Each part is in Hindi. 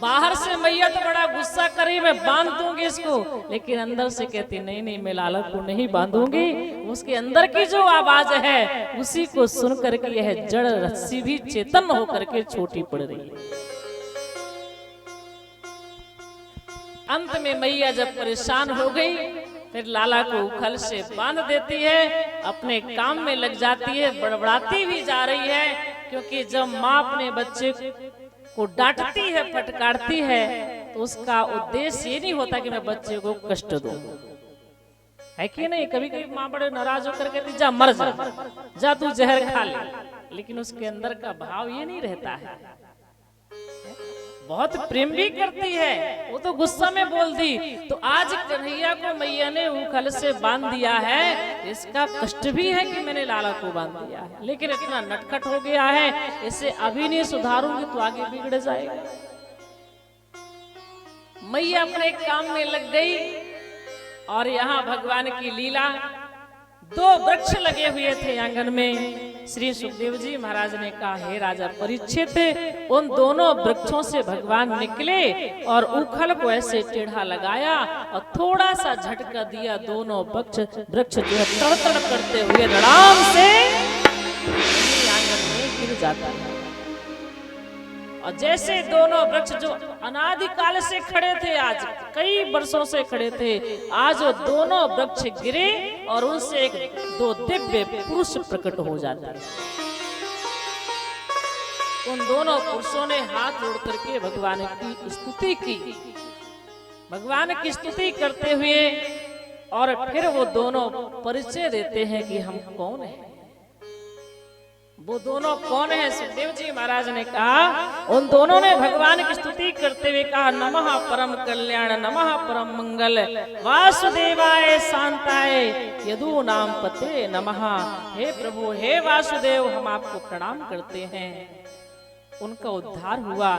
बाहर से मैया तो बड़ा गुस्सा करी, मैं बांध दूंगी इसको, लेकिन अंदर से कहती नहीं नहीं, मैं लाला को नहीं बांधूंगी। उसके अंदर की जो आवाज है उसी को सुन करके यह जड़ रस्सी भी चेतन होकर के छोटी पड़ रही है। अंत में मैया जब परेशान हो गई, फिर लाला को उखल से बांध देती है, अपने काम में लग जाती है, बड़बड़ाती भी जा रही है। क्योंकि जब माँ अपने बच्चे को डांटती है, फटकारती है, तो उसका उद्देश्य ये नहीं होता कि मैं बच्चे को कष्ट दूं, है कि नहीं। कभी कभी माँ बड़े नाराज होकर कहती जा मर जा तू जहर खा ले, लेकिन उसके अंदर का भाव ये नहीं रहता है। बहुत प्रेम भी करती है, वो तो गुस्सा में बोल दी। तो आज कन्हैया को मैया ने उखल से बांध दिया है, इसका कष्ट भी है कि मैंने लाला को बांध दिया है, लेकिन इतना नटखट हो गया है, इसे अभी नहीं सुधारूंगी तो आगे बिगड़ जाएगा। मैया अपने काम में लग गई और यहाँ भगवान की लीला। 2 वृक्ष लगे हुए थे आंगन में। श्री सुखदेव जी महाराज ने कहा, हे राजा परीक्षित, उन दोनों वृक्षों से भगवान निकले और उखल को ऐसे टेढ़ा लगाया और थोड़ा सा झटका दिया। दोनों वृक्ष जो है तड़तड़ करते हुए धड़ाम से आंगन में गिर जाता है। और जैसे दोनों वृक्ष जो अनादिकाल से खड़े थे, आज कई वर्षों से खड़े थे, आज वो दोनों वृक्ष गिरे और उनसे 2 दिव्य पुरुष प्रकट हो जाते हैं। उन दोनों पुरुषों ने हाथ जोड़ करके भगवान की स्तुति की। भगवान की स्तुति करते हुए और फिर वो दोनों परिचय देते हैं कि हम कौन हैं। वो दोनों कौन है? सुखदेव जी महाराज ने कहा, उन दोनों ने भगवान की स्तुति करते हुए कहा, नमः परम कल्याण, नमः परम मंगल, वासुदेवाय शांताय, यदु नाम पते नमः। हे प्रभु, हे वासुदेव, हम आपको प्रणाम करते हैं। उनका उद्धार हुआ।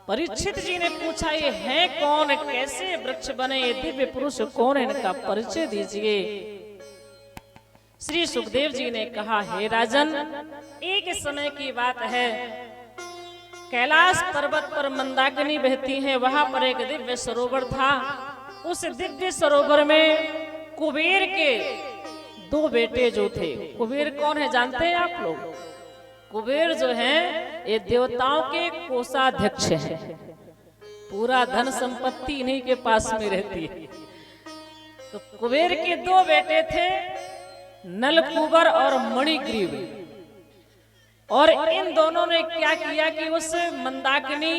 परीक्षित जी ने पूछा, ये हैं कौन, कैसे वृक्ष बने, ये दिव्य पुरुष कौन है, इनका परिचय दीजिए। श्री सुखदेव जी ने कहा, हे राजन, एक समय की बात है, कैलाश पर्वत पर मंदाकिनी बहती है, वहां पर एक दिव्य सरोवर था। उस दिव्य सरोवर में कुबेर के 2 बेटे जो थे। कुबेर कौन है जानते हैं आप लोग? कुबेर जो है ये देवताओं के कोषाध्यक्ष है। पूरा धन संपत्ति इन्हीं के पास में रहती है। तो कुबेर के 2 बेटे थे, नलकूबर और मणिग्रीव। और इन दोनों ने क्या किया कि उस मंदाकिनी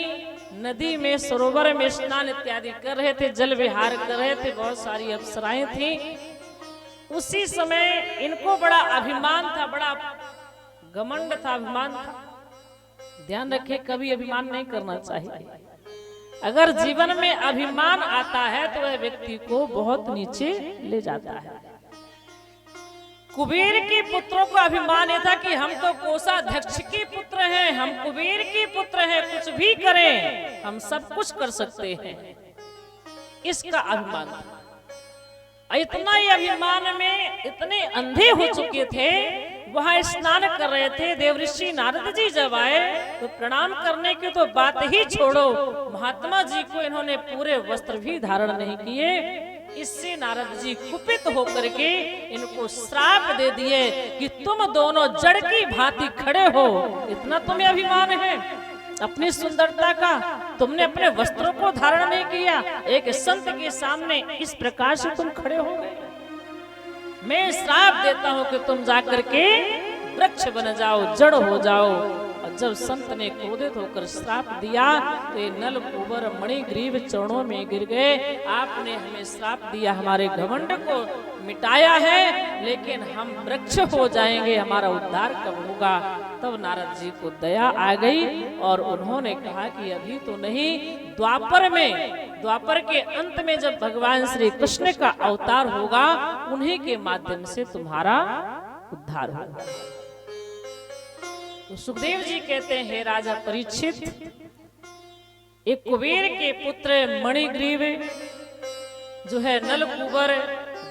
नदी में, सरोवर में स्नान इत्यादि कर रहे थे, जल विहार कर रहे थे, बहुत सारी अप्सराएं थी। उसी समय इनको बड़ा अभिमान था, बड़ा घमंड था, अभिमान था। ध्यान रखें, कभी अभिमान नहीं करना चाहिए। अगर जीवन में अभिमान आता है तो वह व्यक्ति को बहुत नीचे ले जाता है। कुबेर के पुत्रों को अभिमान ये था कि हम तो कोषाध्यक्ष के पुत्र हैं, हम कुबेर के पुत्र हैं, कुछ भी करें हम सब कुछ कर सकते हैं, इसका अभिमान था। इतना ही अभिमान में इतने अंधे हो चुके थे। वहां स्नान कर रहे थे, देवऋषि नारद जी जब आए तो प्रणाम करने की तो बात ही छोड़ो, महात्मा जी को इन्होंने पूरे वस्त्र भी धारण नहीं किए। इससे नारद जी कुपित होकर के इनको श्राप दे दिए कि तुम दोनों जड़ की भांति खड़े हो। इतना तुम्हें अभिमान है अपनी सुंदरता का, तुमने अपने वस्त्रों को धारण नहीं किया, एक संत के सामने इस प्रकार से तुम खड़े हो गए। मैं श्राप देता हूं कि तुम जाकर के वृक्ष बन जाओ, जड़ हो जाओ। और जब संत ने क्रोधित होकर श्राप दिया तो ये नलकूबर मणिग्रीव चरणों में गिर गए। आपने हमें श्राप दिया, हमारे घमंड को मिटाया है, लेकिन हम वृक्ष हो जाएंगे, हमारा उद्धार कब होगा? तब नारद जी को दया आ गई और उन्होंने कहा कि अभी तो नहीं, द्वापर के अंत में जब भगवान श्री कृष्ण का अवतार होगा, उन्हीं के माध्यम से तुम्हारा उद्धार होगा। तो सुखदेव जी कहते हैं, हे राजा परीक्षित, एक कुबेर के पुत्र मणिग्रीव जो है नलकूबर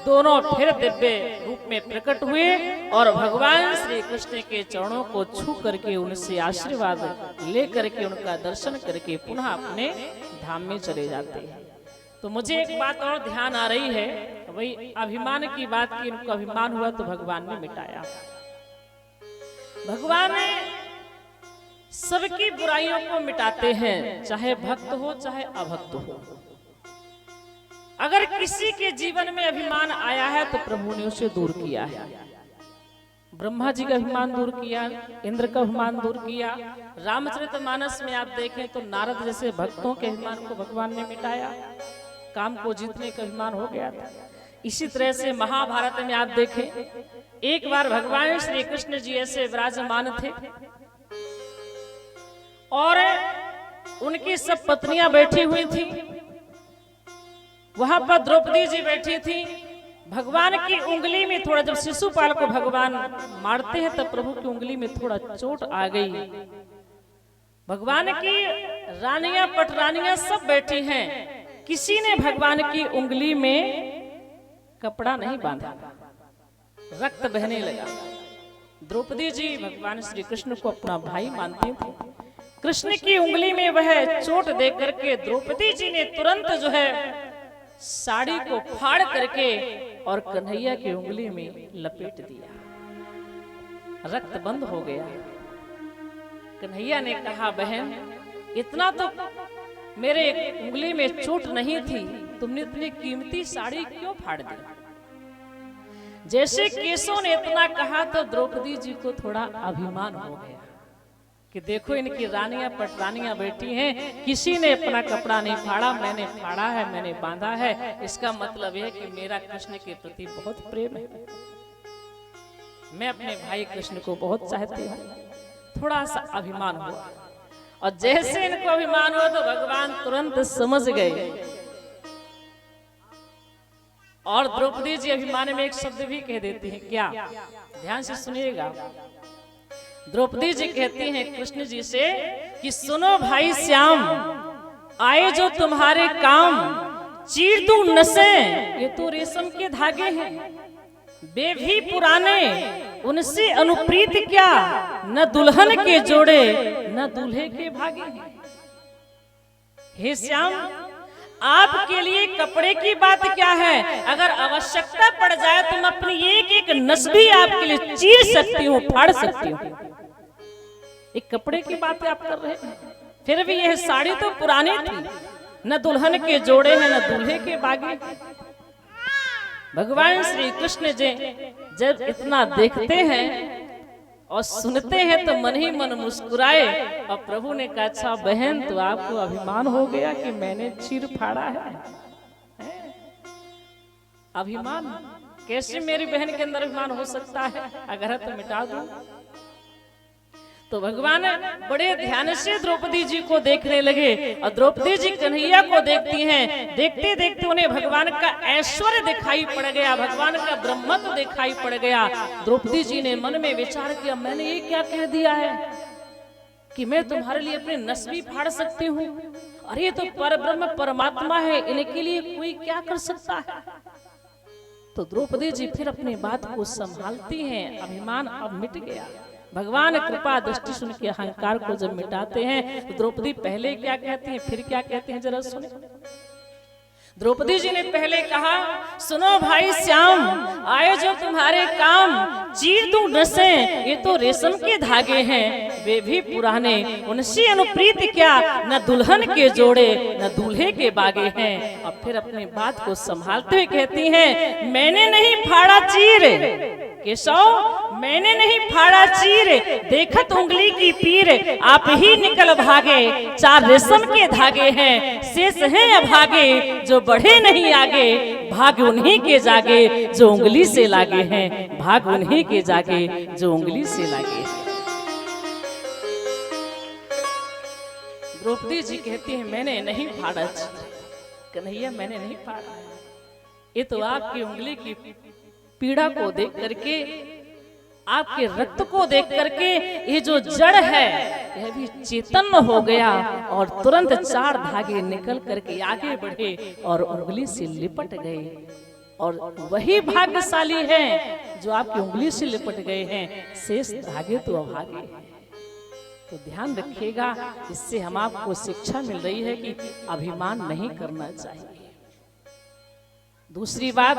दोनों फिर दिव्य रूप में प्रकट हुए और भगवान श्री कृष्ण के चरणों को छू करके उनसे आशीर्वाद ले करके उनका दर्शन करके पुनः अपने धाम में चले जाते हैं। तो मुझे एक बात और ध्यान आ रही है, वही अभिमान की बात की। उनको अभिमान हुआ तो भगवान ने मिटाया। भगवान ने सबकी बुराइयों को मिटाते हैं, चाहे भक्त हो चाहे अभक्त हो। अगर किसी के जीवन में अभिमान आया है तो प्रभु ने उसे दूर किया है। ब्रह्मा जी का अभिमान दूर किया, इंद्र का अभिमान दूर किया। रामचरितमानस में आप देखें तो नारद जैसे भक्तों के अभिमान को भगवान ने मिटाया, काम को जीतने का अभिमान हो गया था। इसी तरह से महाभारत में आप देखें, एक बार भगवान श्री कृष्ण जी ऐसे विराजमान थे और उनकी सब पत्नियां बैठी हुई थी। वहां पर द्रौपदी जी बैठी थी। भगवान की उंगली में थोड़ा, जब शिशुपाल को भगवान मारते हैं तब प्रभु की उंगली में थोड़ा चोट आ गई। भगवान की रानियां पटरानियां सब बैठी हैं, किसी ने भगवान की उंगली में कपड़ा नहीं बांधा, रक्त बहने लगा। द्रौपदी जी भगवान श्री कृष्ण को अपना भाई मानती थी। कृष्ण की उंगली में वह चोट दे करके द्रौपदी जी ने तुरंत जो है साड़ी को फाड़ करके और कन्हैया की उंगली में लपेट दिया। रक्त बंद हो गया। कन्हैया ने कहा, बहन इतना तो मेरे उंगली में चोट नहीं थी, तुमने इतनी कीमती साड़ी क्यों फाड़ दी? जैसे केशों ने इतना कहा तो द्रौपदी जी को थोड़ा अभिमान हो गया कि देखो इनकी रानियां पटरानियां बैठी हैं, किसी ने अपना कपड़ा नहीं फाड़ा, मैंने फाड़ा है, मैंने बांधा है। इसका मतलब है कि मेरा कृष्ण के प्रति बहुत प्रेम है, मैं अपने भाई कृष्ण को बहुत चाहती हूँ। थोड़ा सा अभिमान हुआ और जैसे इनको अभिमान हुआ तो भगवान तुरंत समझ गए। और द्रौपदी जी अभिमान में एक शब्द भी कह देती हैं, क्या? ध्यान से सुनिएगा। द्रौपदी जी कहती हैं कृष्ण जी से कि सुनो भाई श्याम, आए जो तुम्हारे काम, चीर तू नसे, ये तो रेशम के धागे हैं, वे भी पुराने, उनसे अनुप्रीत क्या, न दुल्हन के जोड़े न दूल्हे के भागे हैं। हे श्याम, आपके लिए कपड़े की बात क्या है? अगर आवश्यकता पड़ जाए तो मैं अपनी एक एक नस भी आपके लिए चीर सकती हूँ, फाड़ सकती हूँ। एक कपड़े की बात आप कर रहे हैं, फिर भी यह साड़ी तो पुरानी थी, न दुल्हन के जोड़े हैं न दूल्हे के बागे। भगवान श्री कृष्ण जी जब इतना देखते हैं और सुनते हैं तो मन ही मन मुस्कुराए और प्रभु ने कहा, अच्छा बहन तो आपको अभिमान हो गया कि मैंने चीर फाड़ा है? अभिमान कैसे मेरी बहन के अंदर अभिमान हो सकता है? अगर है तो मिटा दो। तो भगवान बड़े ध्यान से द्रौपदी जी को देखने लगे और द्रौपदी जी कन्हैया को देखती हैं। देखते देखते उन्हें भगवान का ऐश्वर्य दिखाई पड़ गया, भगवान का ब्रह्मत्व दिखाई पड़ गया। द्रौपदी जी ने मन में विचार किया, मैंने ये क्या कह दिया है कि मैं तुम्हारे लिए अपने नस भी फाड़ सकती हूँ? अरे ये तो परब्रह्म परमात्मा है, इनके लिए कोई क्या कर सकता है? तो द्रौपदी जी फिर अपनी बात को संभालती हैं, अभिमान अब मिट गया। भगवान कृपा दृष्टि सुन के अहंकार को जब मिटाते हैं तो द्रौपदी पहले क्या कहती हैं फिर क्या कहते हैं जरा सुने। द्रौपदी जी ने पहले कहा, सुनो भाई श्याम, आए जो तुम्हारे काम, चीर तू नसे, ये तो रेशम के धागे हैं, वे भी पुराने, उनसे अनुप्रीत क्या, न दुल्हन के जोड़े न दूल्हे के बागे हैं। और फिर अपनी बात को संभालते हुए कहती हैं, मैंने नहीं फाड़ा चीर केशव, मैंने नहीं फाड़ा चीर, देखत उंगली की पीर, आप ही निकल भागे, चार रेशम के धागे हैं, शेष हैं अभागे, जो बढ़े नहीं आगे, भाग उन्हीं के जागे जो उंगली से लागे हैं, भाग उन्हीं के जागे जो उंगली से लागे। द्रौपदी जी कहती है, मैंने नहीं फाड़ा कन्हैया, मैंने नहीं फाड़ा, ये तो आपकी उंगली की पीड़ा को देख करके, आपके रक्त को देख करके ये जो जड़ है यह भी चेतन हो गया और तुरंत चार धागे निकल करके आगे बढ़े और उंगली से लिपट गए और वही भाग्यशाली हैं जो आपकी उंगली से लिपट गए हैं, शेष धागे तो अभागे हैं। तो ध्यान रखिएगा, इससे हम आपको शिक्षा मिल रही है कि अभिमान नहीं करना चाहिए। दूसरी बात,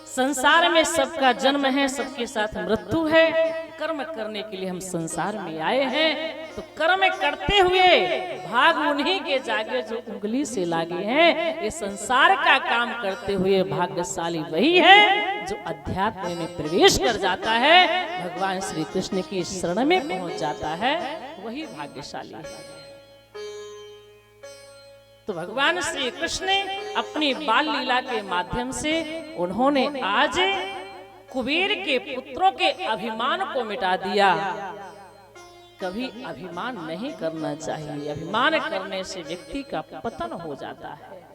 संसार में सबका जन्म है, सबके साथ मृत्यु है। कर्म करने के लिए हम संसार में आए हैं, तो कर्म करते हुए भाग उन्हीं के जागे जो उंगली से लागे हैं। ये संसार का काम करते हुए भाग्यशाली वही है जो अध्यात्म में प्रवेश कर जाता है, भगवान श्री कृष्ण की शरण में पहुंच जाता है, वही भाग्यशाली है। तो भगवान श्री कृष्ण अपनी बाल लीला के माध्यम से उन्होंने आज कुबेर के पुत्रों के अभिमान को मिटा दिया। कभी अभिमान नहीं करना चाहिए, अभिमान करने से व्यक्ति का पतन हो जाता है।